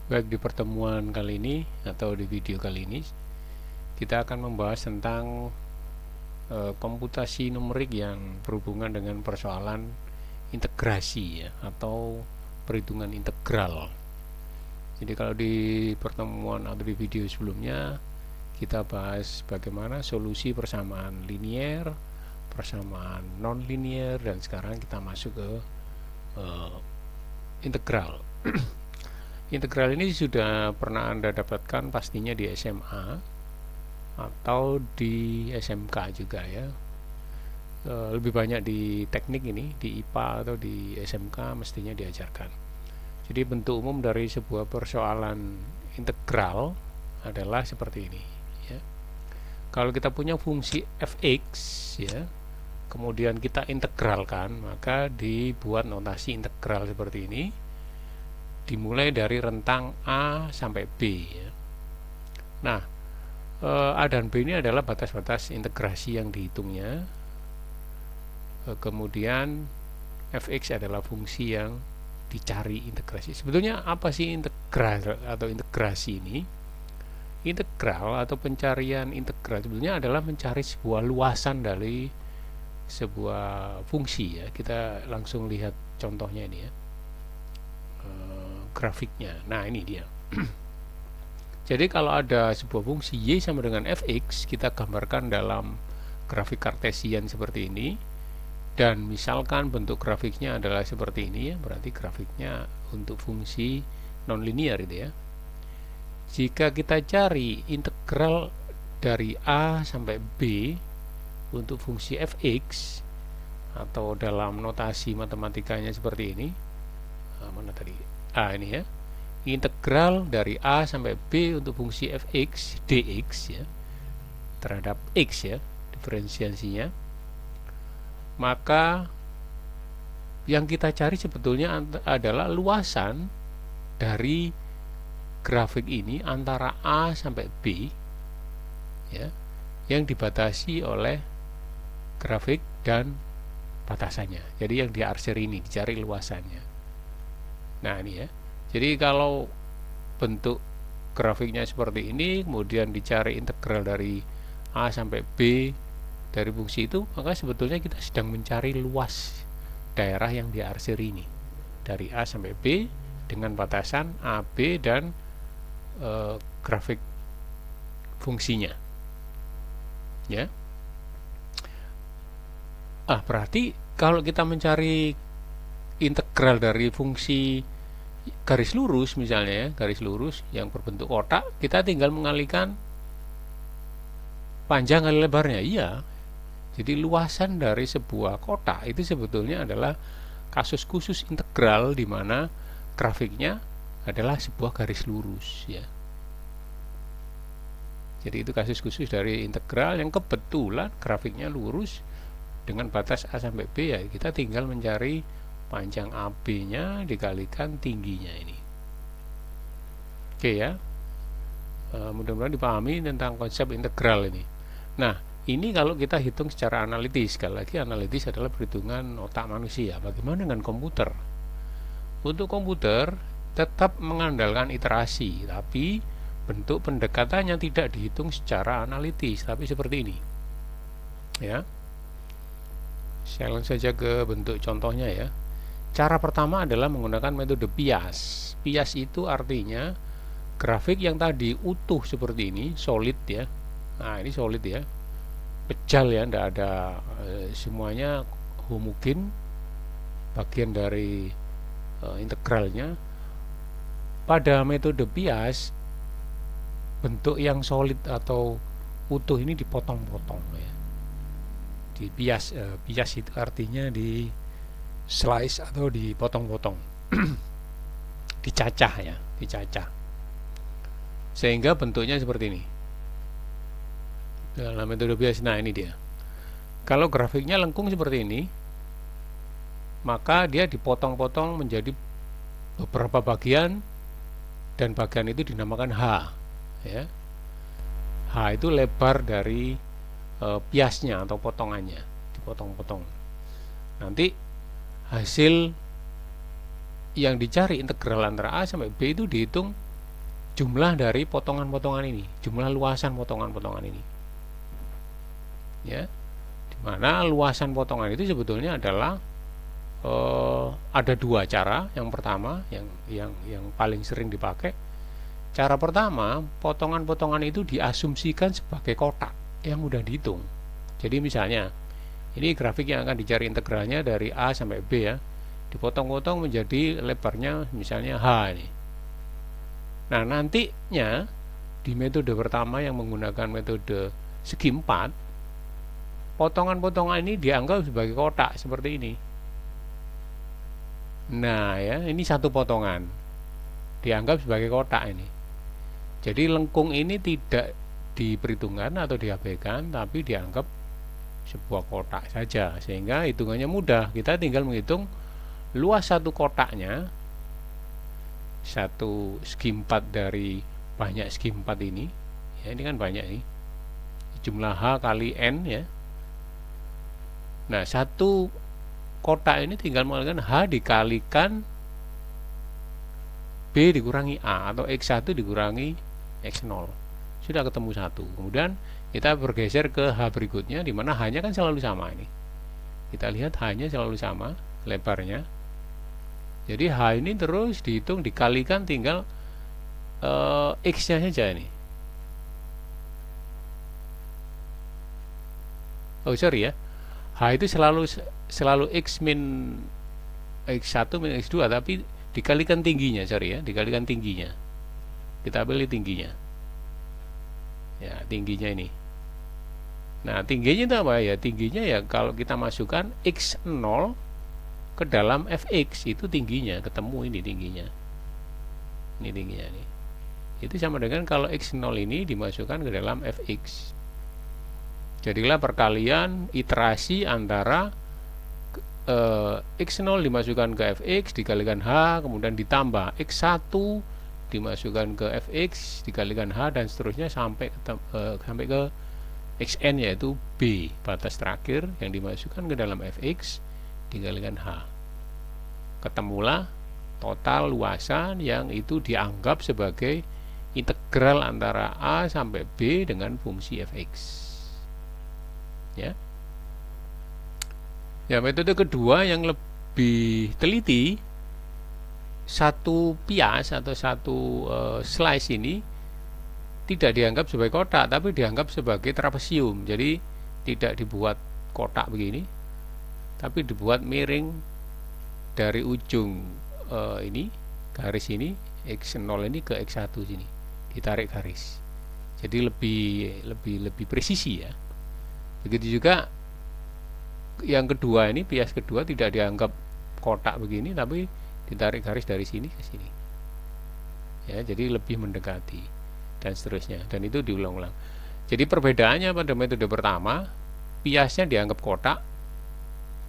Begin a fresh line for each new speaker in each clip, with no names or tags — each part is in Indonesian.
Baik, di pertemuan kali ini atau di video kali ini kita akan membahas tentang komputasi numerik yang berhubungan dengan persoalan integrasi ya, atau perhitungan integral. Jadi kalau di pertemuan atau di video sebelumnya kita bahas bagaimana solusi persamaan linier, persamaan non linier, dan sekarang kita masuk ke integral. Integral ini sudah pernah Anda dapatkan pastinya di SMA atau di SMK juga ya. Lebih banyak di teknik ini, di IPA atau di SMK mestinya diajarkan. Jadi bentuk umum dari sebuah persoalan integral adalah seperti ini ya. Kalau kita punya fungsi fx ya, kemudian kita integralkan, maka dibuat notasi integral seperti ini, dimulai dari rentang A sampai B ya. Nah, A dan B ini adalah batas-batas integrasi yang dihitungnya. Kemudian fx adalah fungsi yang dicari integrasi. Sebetulnya apa sih integral atau integrasi ini? Integral atau pencarian integral sebetulnya adalah mencari sebuah luasan dari sebuah fungsi ya. Kita langsung lihat contohnya ini ya, grafiknya. Nah, ini dia. Jadi kalau ada sebuah fungsi y sama dengan fx, kita gambarkan dalam grafik kartesian seperti ini. Dan misalkan bentuk grafiknya adalah seperti ini ya, berarti grafiknya untuk fungsi nonlinear itu ya. Jika kita cari integral dari A sampai B untuk fungsi fx, atau dalam notasi matematikanya seperti ini, mana tadi? Ini ya, integral dari A sampai B untuk fungsi fx dx ya, terhadap x ya, diferensiasinya, maka yang kita cari sebetulnya adalah luasan dari grafik ini antara A sampai B ya, yang dibatasi oleh grafik dan batasannya. Jadi yang diarsir ini dicari luasannya. Nah, ini ya. Jadi kalau bentuk grafiknya seperti ini, kemudian dicari integral dari A sampai B dari fungsi itu, maka sebetulnya kita sedang mencari luas daerah yang diarsir ini dari A sampai B dengan batasan AB dan grafik fungsinya ya. Berarti kalau kita mencari integral dari fungsi garis lurus misalnya ya, garis lurus yang berbentuk kotak, kita tinggal mengalihkan panjang kali lebarnya. Iya. Jadi luasan dari sebuah kotak itu sebetulnya adalah kasus khusus integral, di mana grafiknya adalah sebuah garis lurus ya. Jadi itu kasus khusus dari integral yang kebetulan grafiknya lurus dengan batas A sampai B ya. Kita tinggal mencari panjang AB-nya dikalikan tingginya ini. Oke ya. Mudah-mudahan dipahami tentang konsep integral ini. Nah, ini kalau kita hitung secara analitis. Sekali lagi, analitis adalah perhitungan otak manusia. Bagaimana dengan komputer? Untuk komputer tetap mengandalkan iterasi, tapi bentuk pendekatannya tidak dihitung secara analitis, tapi seperti ini ya. Saya langsung saja ke bentuk contohnya ya. Cara pertama adalah menggunakan metode bias. Bias itu artinya grafik yang tadi utuh seperti ini, solid ya. Nah, ini solid ya, pejal ya, tidak ada semuanya homogen bagian dari integralnya. Pada metode bias, bentuk yang solid atau utuh ini dipotong-potong ya. Di bias, bias itu artinya di slice atau dipotong-potong, dicacah ya, dicacah, sehingga bentuknya seperti ini dalam metode bias. Nah, ini dia. Kalau grafiknya lengkung seperti ini, maka dia dipotong-potong menjadi beberapa bagian, dan bagian itu dinamakan H ya. H itu lebar dari biasnya atau potongannya, dipotong-potong. Nanti hasil yang dicari integral antara A sampai B itu dihitung jumlah dari potongan-potongan ini, jumlah luasan potongan-potongan ini. Ya, dimana luasan potongan itu sebetulnya adalah ada dua cara. Yang pertama, yang paling sering dipakai, cara pertama, potongan-potongan itu diasumsikan sebagai kotak yang mudah dihitung. Jadi misalnya, ini grafik yang akan dicari integralnya dari A sampai B ya, dipotong-potong menjadi lebarnya misalnya H ini. Nah, nantinya di metode pertama yang menggunakan metode segi 4, potongan-potongan ini dianggap sebagai kotak seperti ini. Nah ya, ini satu potongan dianggap sebagai kotak ini. Jadi lengkung ini tidak diperhitungkan atau diabaikan, tapi dianggap sebuah kotak saja, sehingga hitungannya mudah. Kita tinggal menghitung luas satu kotaknya, satu segi 4 dari banyak segi 4 ini ya, ini kan banyak nih, jumlah H kali N ya. Nah, satu kotak ini tinggal menggunakan H dikalikan B dikurangi A, atau X1 dikurangi X0, sudah ketemu satu. Kemudian kita bergeser ke H berikutnya, dimana H nya kan selalu sama ini. Kita lihat H nya selalu sama lebarnya. Jadi H ini terus dihitung dikalikan tinggal X nya saja ini. Oh sorry ya, H itu selalu X min X1 min X2, tapi dikalikan tingginya, sorry ya, dikalikan tingginya. Kita pilih tingginya. Ya, tingginya ini. Nah, tingginya itu apa ya? Tingginya ya kalau kita masukkan X0 ke dalam Fx, itu tingginya, ketemu ini tingginya. Ini tingginya nih. Itu sama dengan kalau X0 ini dimasukkan ke dalam Fx. Jadilah perkalian iterasi antara X0 dimasukkan ke Fx dikalikan H, kemudian ditambah X1 dimasukkan ke Fx dikalikan H, dan seterusnya sampai ke Xn, yaitu B, batas terakhir yang dimasukkan ke dalam Fx dikalikan H. Ketemulah total luasan yang itu dianggap sebagai integral antara A sampai B dengan fungsi Fx. Ya. Ya, metode kedua yang lebih teliti, satu pias atau satu slice ini tidak dianggap sebagai kotak, tapi dianggap sebagai trapesium. Jadi tidak dibuat kotak begini, tapi dibuat miring dari ujung ini, garis ini, X0 ini ke X1 sini, ditarik garis. Jadi lebih presisi ya. Begitu juga yang kedua ini, pias kedua tidak dianggap kotak begini, tapi ditarik garis dari sini ke sini. Ya, jadi lebih mendekati dan seterusnya, dan itu diulang-ulang. Jadi perbedaannya pada metode pertama, piasnya dianggap kotak,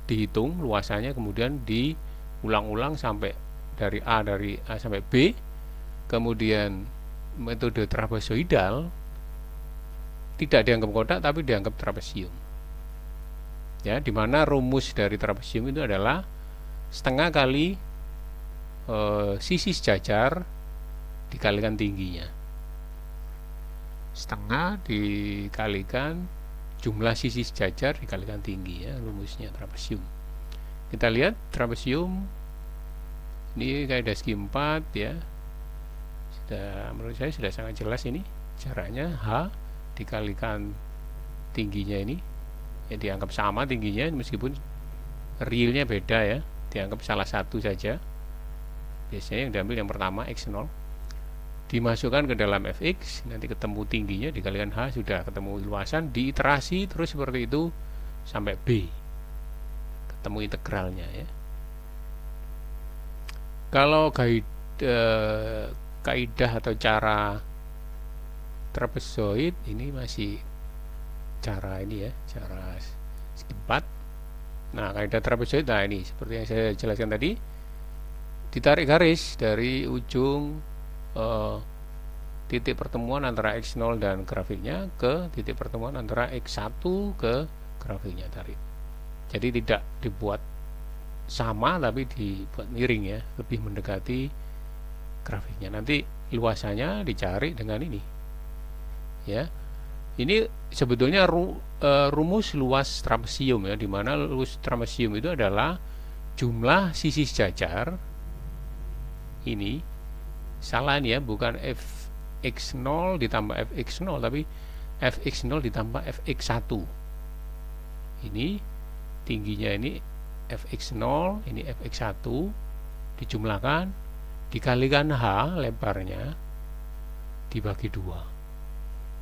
dihitung luasannya, kemudian diulang-ulang sampai dari A sampai B. Kemudian metode trapezoidal tidak dianggap kotak, tapi dianggap trapesium. Ya, dimana rumus dari trapesium itu adalah setengah kali sisi sejajar dikalikan tingginya. Setengah dikalikan jumlah sisi sejajar dikalikan tinggi, ya, rumusnya trapesium. Kita lihat trapesium ini kaidah segi 4 ya. Menurut saya sudah sangat jelas ini caranya. H dikalikan tingginya ini ya, dianggap sama tingginya meskipun realnya beda ya, dianggap salah satu saja. Biasanya yang diambil yang pertama X0, dimasukkan ke dalam Fx, nanti ketemu tingginya dikalikan H, sudah ketemu luasan, diiterasi terus seperti itu sampai B, ketemu integralnya ya. Kalau kaidah atau cara trapezoid ini masih cara ini ya, cara segi 4. Nah, kaidah trapezoid, nah ini seperti yang saya jelaskan tadi, ditarik garis dari ujung titik pertemuan antara X0 dan grafiknya ke titik pertemuan antara X1 ke grafiknya, tarik. Jadi tidak dibuat sama, tapi dibuat miring ya, lebih mendekati grafiknya. Nanti luasannya dicari dengan ini ya. Ini sebetulnya rumus luas trapesium ya, dimana luas trapesium itu adalah jumlah sisi sejajar ini, salah ini ya, bukan fx0 ditambah fx0 tapi fx0 ditambah fx1. Ini tingginya ini fx0, ini fx1 dijumlahkan dikalikan h lebarnya dibagi 2.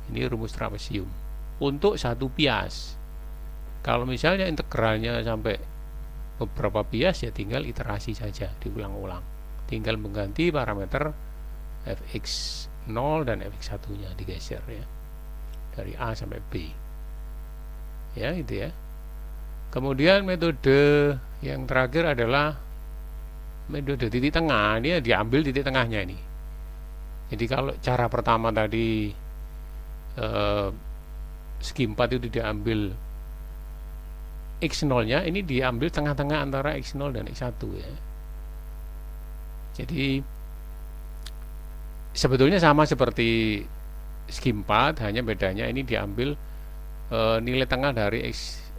Ini rumus trapesium untuk satu bias. Kalau misalnya integralnya sampai beberapa bias ya tinggal iterasi saja, diulang-ulang. Tinggal mengganti parameter fx0 dan fx1 nya digeser ya, dari A sampai B ya, itu ya. Kemudian metode yang terakhir adalah metode titik tengah. Dia diambil titik tengahnya ini. Jadi kalau cara pertama tadi segi 4 itu diambil x0 nya, ini diambil tengah-tengah antara x0 dan x1 ya. Jadi sebetulnya sama seperti segi 4, hanya bedanya ini diambil nilai tengah dari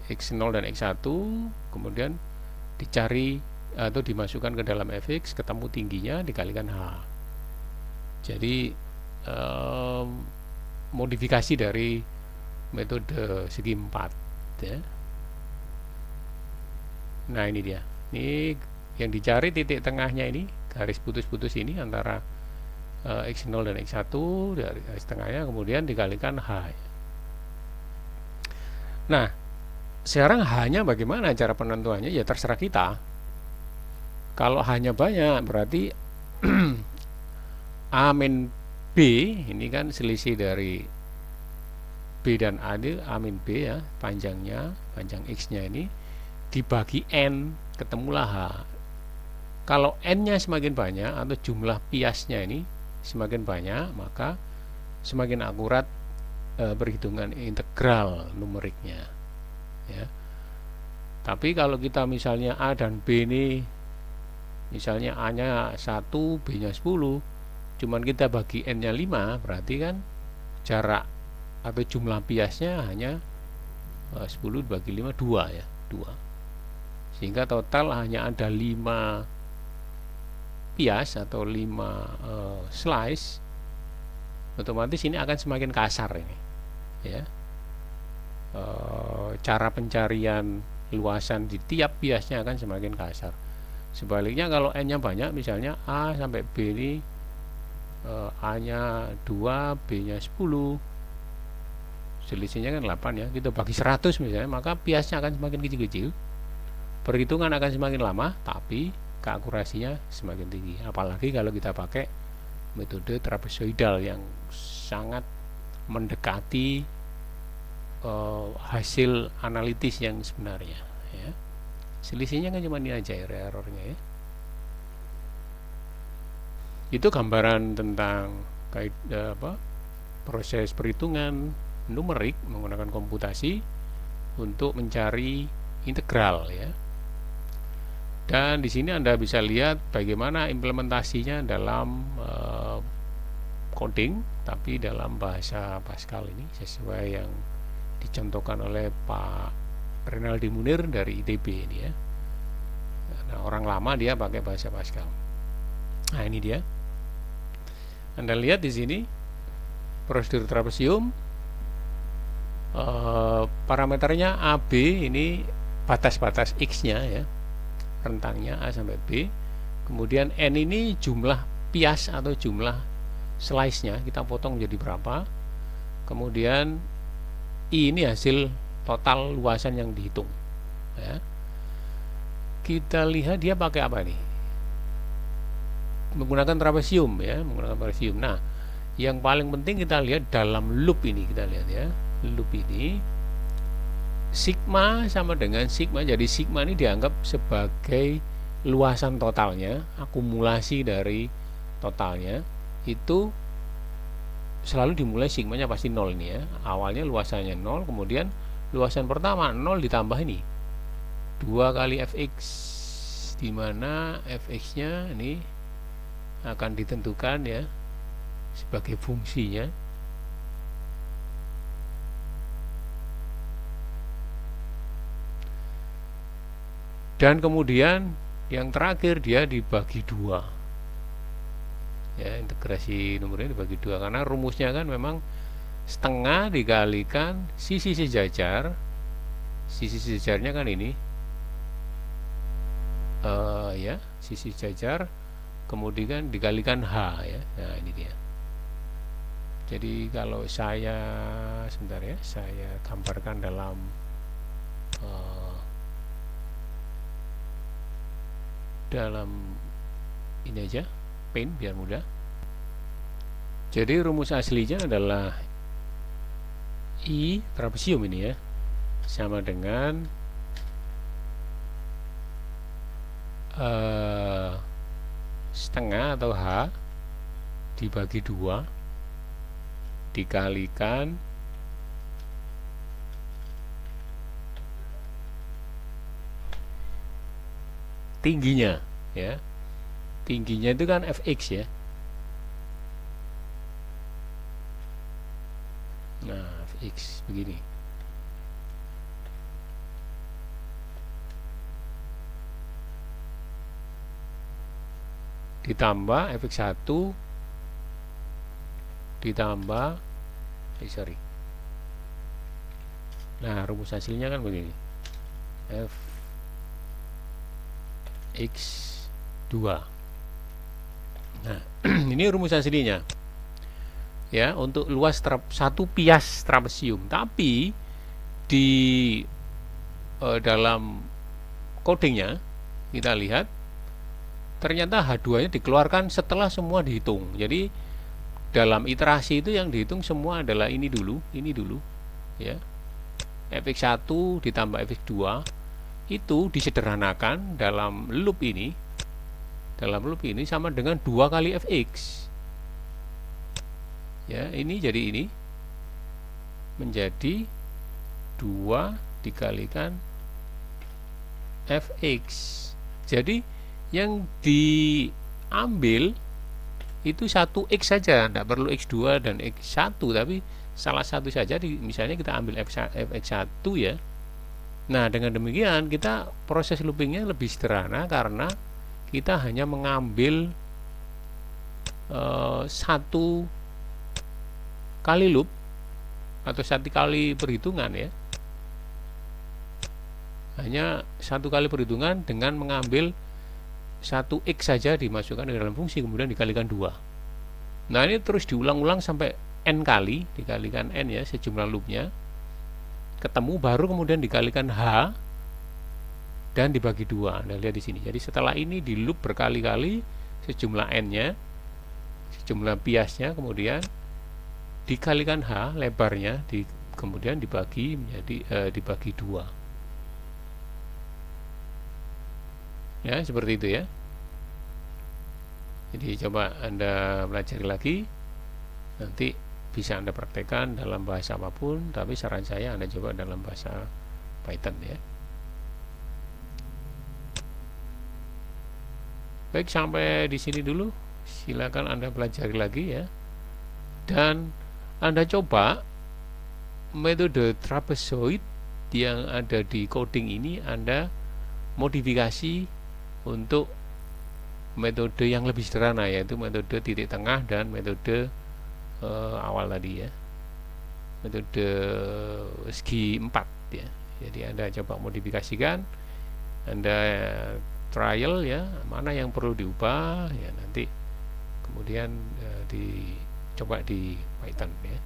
x0 dan x1, kemudian dicari atau dimasukkan ke dalam fx, ketemu tingginya dikalikan h. Jadi modifikasi dari metode segi 4 ya. Nah ini dia, ini yang dicari titik tengahnya ini, garis putus-putus ini antara x0 dan x1 dari garis tengahnya, kemudian dikalikan h. Nah sekarang h-nya bagaimana cara penentuannya? Ya terserah kita. Kalau h-nya banyak berarti a min B, ini kan selisih dari B dan A itu A min B ya, panjangnya, panjang X nya ini dibagi N, ketemulah H. Kalau N nya semakin banyak atau jumlah biasnya ini semakin banyak, maka semakin akurat perhitungan integral numeriknya ya. Tapi kalau kita misalnya A dan B ini, misalnya A nya 1, B nya 10, cuman kita bagi n nya 5, berarti kan jarak atau jumlah biasnya hanya 10 dibagi 5, 2 ya, 2. Sehingga total hanya ada 5 bias atau 5 slice. Otomatis ini akan semakin kasar ini ya. Cara pencarian luasan di tiap biasnya akan semakin kasar. Sebaliknya kalau n nya banyak, misalnya A sampai B ini A nya 2, B nya 10, selisihnya kan 8 ya, kita bagi 100 misalnya, maka biasnya akan semakin kecil-kecil, perhitungan akan semakin lama, tapi keakurasinya semakin tinggi. Apalagi kalau kita pakai metode trapezoidal yang sangat mendekati hasil analitis yang sebenarnya ya. Selisihnya kan cuma ini aja errornya ya. Itu gambaran tentang proses perhitungan numerik menggunakan komputasi untuk mencari integral ya. Dan di sini Anda bisa lihat bagaimana implementasinya dalam coding, tapi dalam bahasa Pascal ini sesuai yang dicontohkan oleh Pak Renaldi Munir dari ITB ini ya. Nah, orang lama dia pakai bahasa Pascal. Nah ini dia. Anda lihat di sini prosedur trapesium, parameternya AB ini batas-batas X-nya ya, rentangnya A sampai B. Kemudian N ini jumlah bias atau jumlah slice-nya, kita potong menjadi berapa. Kemudian I ini hasil total luasan yang dihitung ya. Kita lihat dia pakai apa nih? Menggunakan trapesium ya, menggunakan trapesium. Nah, yang paling penting kita lihat dalam loop ini, kita lihat ya, loop ini sigma sama dengan sigma. Jadi sigma ini dianggap sebagai luasan totalnya, akumulasi dari totalnya. Itu selalu dimulai sigmanya pasti 0 ini ya. Awalnya luasannya 0, kemudian luasan pertama 0 ditambah ini 2 kali fx, dimana fx nya ini akan ditentukan ya sebagai fungsinya. Dan kemudian yang terakhir dia dibagi dua ya, integrasi nomornya dibagi dua karena rumusnya kan memang setengah dikalikan sisi sejajar. Sisi sejajarnya kan ini ya, sisi sejajar kemudian dikalikan H ya. Nah ini dia. Jadi kalau saya sebentar ya, saya gambarkan dalam ini aja, Paint biar mudah. Jadi rumus aslinya adalah I trapesium ini ya, sama dengan setengah atau H dibagi 2 dikalikan tingginya ya. Tingginya itu kan fx ya. Nah, fx begini. Ditambah fx1 ditambah nah rumus hasilnya kan begini, fx2. Nah ini rumus aslinya ya untuk luas satu pias trapesium, tapi di dalam codingnya kita lihat ternyata H2 nya dikeluarkan setelah semua dihitung. Jadi dalam iterasi itu yang dihitung semua adalah ini dulu ya, fx1 ditambah fx2 itu disederhanakan dalam loop ini sama dengan 2 kali fx ya. Ini jadi ini menjadi 2 dikalikan fx. Jadi yang diambil itu 1x saja, tidak perlu x2 dan x1, tapi salah satu saja misalnya kita ambil fx1 ya. Nah dengan demikian kita proses loopingnya lebih sederhana karena kita hanya mengambil satu kali loop atau satu kali perhitungan ya, hanya satu kali perhitungan dengan mengambil 1x saja dimasukkan ke dalam fungsi kemudian dikalikan 2. Nah ini terus diulang-ulang sampai n kali, dikalikan n ya sejumlah loopnya ketemu, baru kemudian dikalikan H dan dibagi 2. Anda lihat di sini. Jadi setelah ini di loop berkali-kali sejumlah n nya, sejumlah biasnya, kemudian dikalikan H lebarnya kemudian dibagi menjadi dibagi 2 ya, seperti itu ya. Jadi coba Anda pelajari lagi, nanti bisa Anda praktekkan dalam bahasa apapun, tapi saran saya Anda coba dalam bahasa Python ya. Baik, sampai di sini dulu. Silakan Anda pelajari lagi ya. Dan Anda coba metode trapezoid yang ada di coding ini Anda modifikasi untuk metode yang lebih sederhana, yaitu metode titik tengah dan metode awal tadi ya, metode segi 4 ya. Jadi Anda coba modifikasikan, Anda trial ya, mana yang perlu diubah ya, nanti kemudian dicoba di Python ya.